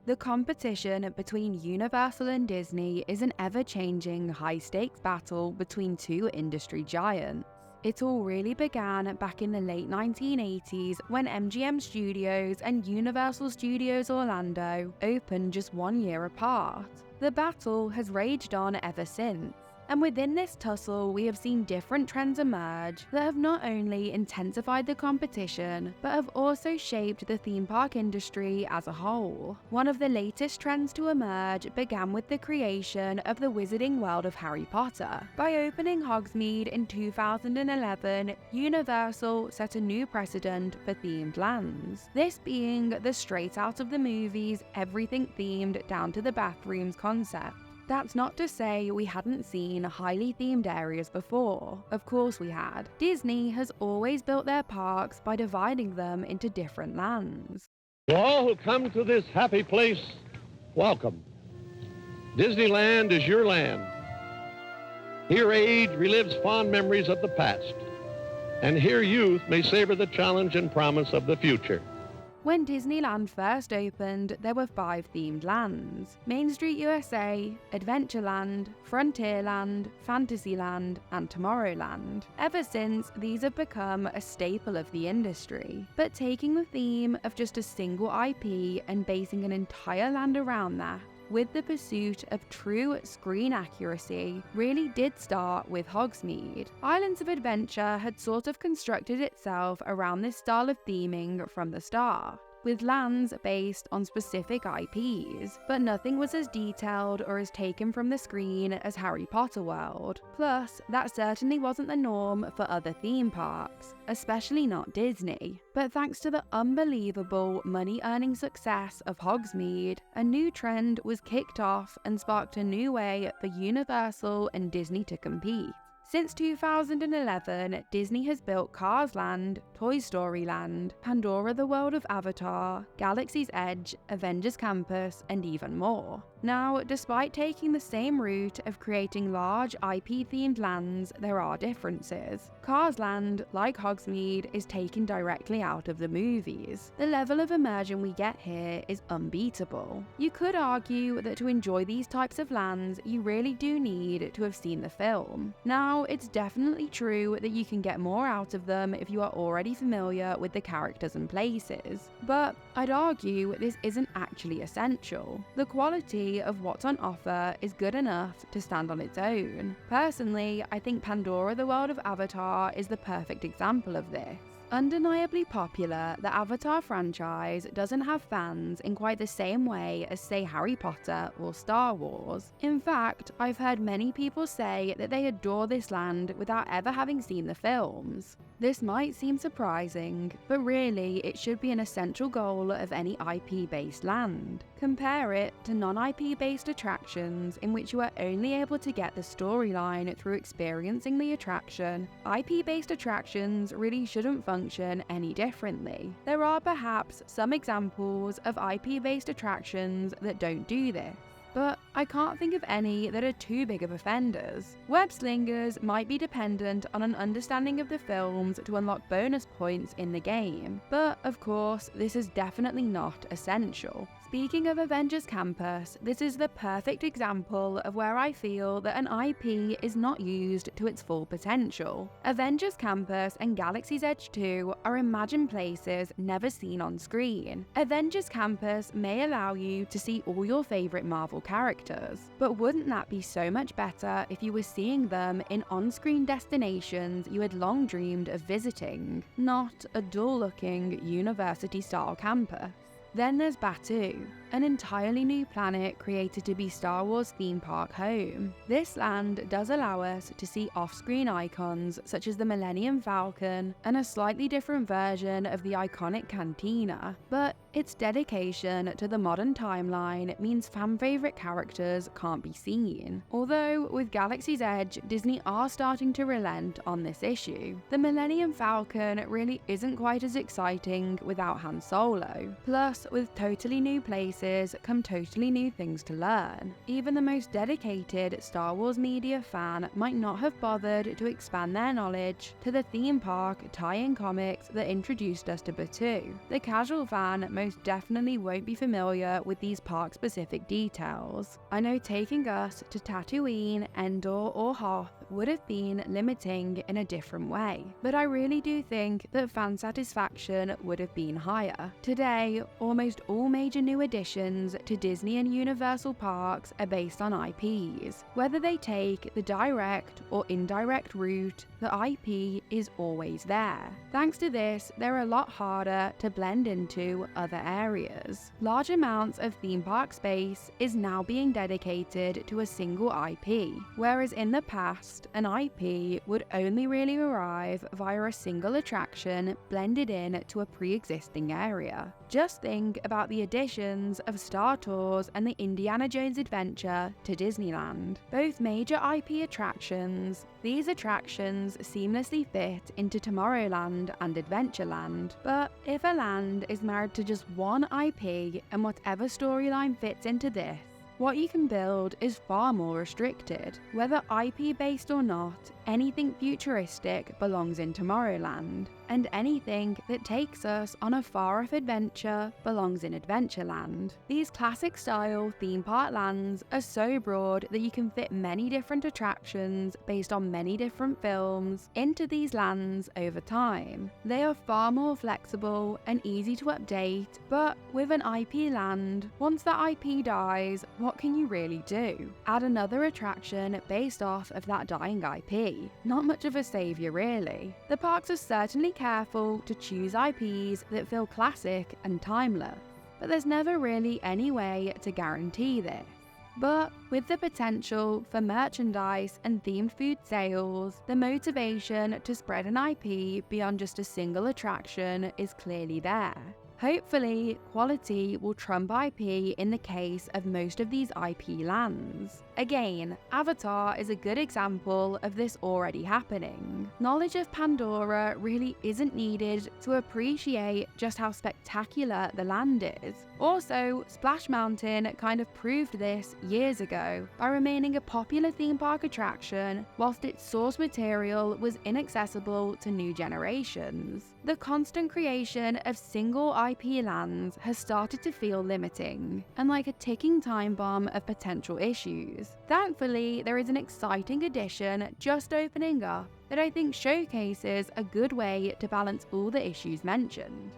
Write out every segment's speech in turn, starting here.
The competition between Universal and Disney is an ever-changing, high-stakes battle between two industry giants. It all really began back in the late 1980s when MGM Studios and Universal Studios Orlando opened just 1 year apart. The battle has raged on ever since. And within this tussle, we have seen different trends emerge that have not only intensified the competition, but have also shaped the theme park industry as a whole. One of the latest trends to emerge began with the creation of the Wizarding World of Harry Potter. By opening Hogsmeade in 2011, Universal set a new precedent for themed lands. This being the straight out of the movies, everything themed down to the bathrooms concept. That's not to say we hadn't seen highly themed areas before. Of course we had. Disney has always built their parks by dividing them into different lands. To all who come to this happy place, welcome. Disneyland is your land. Here age relives fond memories of the past, and here youth may savor the challenge and promise of the future. When Disneyland first opened, there were 5 themed lands: Main Street USA, Adventureland, Frontierland, Fantasyland, and Tomorrowland. Ever since, these have become a staple of the industry. But taking the theme of just a single IP and basing an entire land around that, with the pursuit of true screen accuracy, really did start with Hogsmeade. Islands of Adventure had sort of constructed itself around this style of theming from the start, with lands based on specific IPs, but nothing was as detailed or as taken from the screen as Harry Potter World. Plus, that certainly wasn't the norm for other theme parks, especially not Disney. But thanks to the unbelievable money-earning success of Hogsmeade, a new trend was kicked off and sparked a new way for Universal and Disney to compete. Since 2011, Disney has built Cars Land, Toy Story Land, Pandora the World of Avatar, Galaxy's Edge, Avengers Campus, and even more. Now, despite taking the same route of creating large IP-themed lands, there are differences. Cars Land, like Hogsmeade, is taken directly out of the movies. The level of immersion we get here is unbeatable. You could argue that to enjoy these types of lands, you really do need to have seen the film. Now, it's definitely true that you can get more out of them if you are already familiar with the characters and places, but I'd argue this isn't actually essential. The quality of what's on offer is good enough to stand on its own. Personally, I think Pandora the World of Avatar is the perfect example of this. Undeniably popular, the Avatar franchise doesn't have fans in quite the same way as, say, Harry Potter or Star Wars. In fact, I've heard many people say that they adore this land without ever having seen the films. This might seem surprising, but really it should be an essential goal of any IP-based land. Compare it to non-IP-based attractions in which you are only able to get the storyline through experiencing the attraction. IP-based attractions really shouldn't function any differently. There are perhaps some examples of IP-based attractions that don't do this, but I can't think of any that are too big of offenders. Web slingers might be dependent on an understanding of the films to unlock bonus points in the game, but of course, this is definitely not essential. Speaking of Avengers Campus, this is the perfect example of where I feel that an IP is not used to its full potential. Avengers Campus and Galaxy's Edge 2 are imagined places never seen on screen. Avengers Campus may allow you to see all your favorite Marvel characters, but wouldn't that be so much better if you were seeing them in on-screen destinations you had long dreamed of visiting, not a dull-looking university-style campus? Then there's Batuu, an entirely new planet created to be Star Wars theme park home. This land does allow us to see off-screen icons such as the Millennium Falcon and a slightly different version of the iconic Cantina, but its dedication to the modern timeline means fan-favorite characters can't be seen. Although, with Galaxy's Edge, Disney are starting to relent on this issue. The Millennium Falcon really isn't quite as exciting without Han Solo. Plus, with totally new places come totally new things to learn. Even the most dedicated Star Wars media fan might not have bothered to expand their knowledge to the theme park tie-in comics that introduced us to Batuu. The casual fan most definitely won't be familiar with these park-specific details. I know taking us to Tatooine, Endor, or Hoth would have been limiting in a different way, but I really do think that fan satisfaction would have been higher. Today, almost all major new additions to Disney and Universal parks are based on IPs. Whether they take the direct or indirect route, the IP is always there. Thanks to this, they're a lot harder to blend into other areas. Large amounts of theme park space is now being dedicated to a single IP, whereas in the past, an IP would only really arrive via a single attraction blended in to a pre-existing area. Just think about the additions of Star Tours and the Indiana Jones Adventure to Disneyland. Both major IP attractions, these attractions seamlessly fit into Tomorrowland and Adventureland. But if a land is married to just one IP and whatever storyline fits into this, what you can build is far more restricted. Whether IP based or not, anything futuristic belongs in Tomorrowland, and anything that takes us on a far-off adventure belongs in Adventureland. These classic-style theme park lands are so broad that you can fit many different attractions based on many different films into these lands over time. They are far more flexible and easy to update, but with an IP land, once that IP dies, what can you really do? Add another attraction based off of that dying IP. Not much of a savior, really. The parks are certainly careful to choose IPs that feel classic and timeless, but there's never really any way to guarantee this. But with the potential for merchandise and themed food sales, the motivation to spread an IP beyond just a single attraction is clearly there. Hopefully, quality will trump IP in the case of most of these IP lands. Again, Avatar is a good example of this already happening. Knowledge of Pandora really isn't needed to appreciate just how spectacular the land is. Also, Splash Mountain kind of proved this years ago by remaining a popular theme park attraction whilst its source material was inaccessible to new generations. The constant creation of single IP lands has started to feel limiting and like a ticking time bomb of potential issues. Thankfully, there is an exciting addition just opening up that I think showcases a good way to balance all the issues mentioned.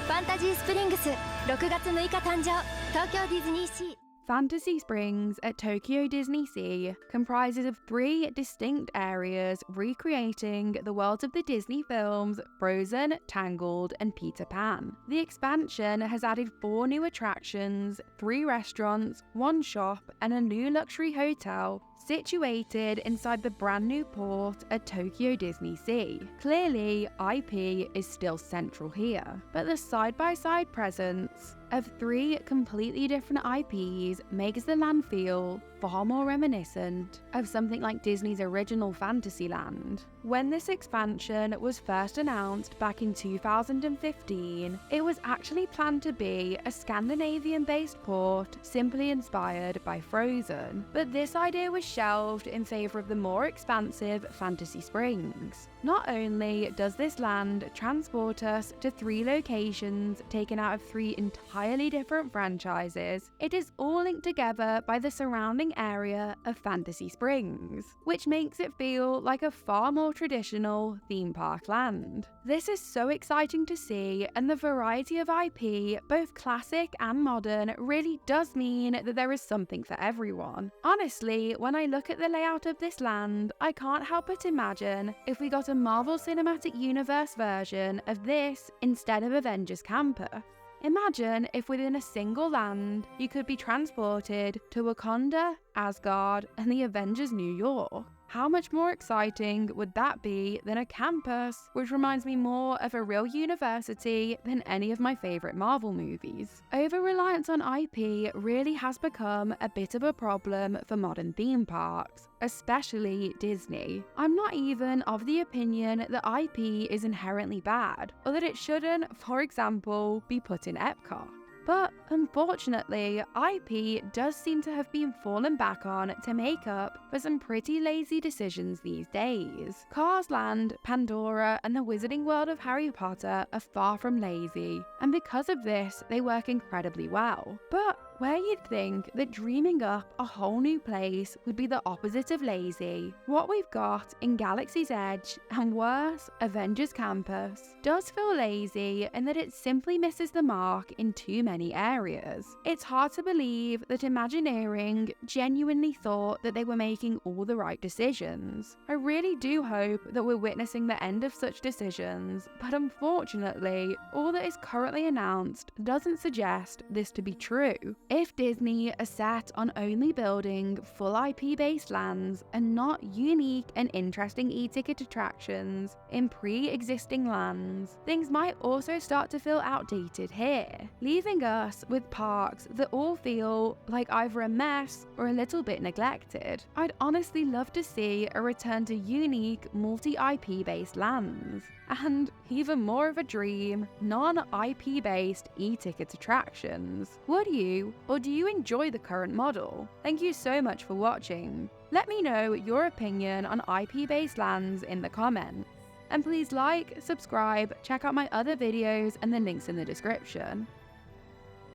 ファンタジースプリングス6月6日誕生東京ディズニーシー Fantasy Springs at Tokyo Disney Sea comprises of 3 distinct areas recreating the worlds of the Disney films Frozen, Tangled, and Peter Pan. The expansion has added 4 new attractions, 3 restaurants, 1 shop, and a new luxury hotel situated inside the brand new port at Tokyo Disney Sea. Clearly, IP is still central here, but the side-by-side presence of 3 completely different IPs makes the land feel far more reminiscent of something like Disney's original Fantasyland. When this expansion was first announced back in 2015, it was actually planned to be a Scandinavian-based port simply inspired by Frozen, but this idea was shelved in favour of the more expansive Fantasy Springs. Not only does this land transport us to 3 locations taken out of 3 entirely different franchises, it is all linked together by the surrounding area of Fantasy Springs, which makes it feel like a far more traditional theme park land. This is so exciting to see, and the variety of IP, both classic and modern, really does mean that there is something for everyone. Honestly, when I look at the layout of this land, I can't help but imagine if we got a Marvel Cinematic Universe version of this instead of Avengers Campus. Imagine if within a single land, you could be transported to Wakanda, Asgard, and the Avengers New York. How much more exciting would that be than a campus, which reminds me more of a real university than any of my favourite Marvel movies? Over-reliance on IP really has become a bit of a problem for modern theme parks, especially Disney. I'm not even of the opinion that IP is inherently bad, or that it shouldn't, for example, be put in Epcot. But unfortunately, IP does seem to have been fallen back on to make up for some pretty lazy decisions these days. Cars Land, Pandora, and the Wizarding World of Harry Potter are far from lazy, and because of this, they work incredibly well. But where you'd think that dreaming up a whole new place would be the opposite of lazy, what we've got in Galaxy's Edge, and worse, Avengers Campus, does feel lazy in that it simply misses the mark in too many areas. It's hard to believe that Imagineering genuinely thought that they were making all the right decisions. I really do hope that we're witnessing the end of such decisions, but unfortunately, all that is currently announced doesn't suggest this to be true. If Disney are set on only building full IP-based lands and not unique and interesting e-ticket attractions in pre-existing lands, things might also start to feel outdated here, leaving us with parks that all feel like either a mess or a little bit neglected. I'd honestly love to see a return to unique multi-IP based lands, and even more of a dream, non-IP based e-ticket attractions. Would you, or do you enjoy the current model? Thank you so much for watching. Let me know your opinion on IP based lands in the comments. And please like, subscribe, check out my other videos and the links in the description.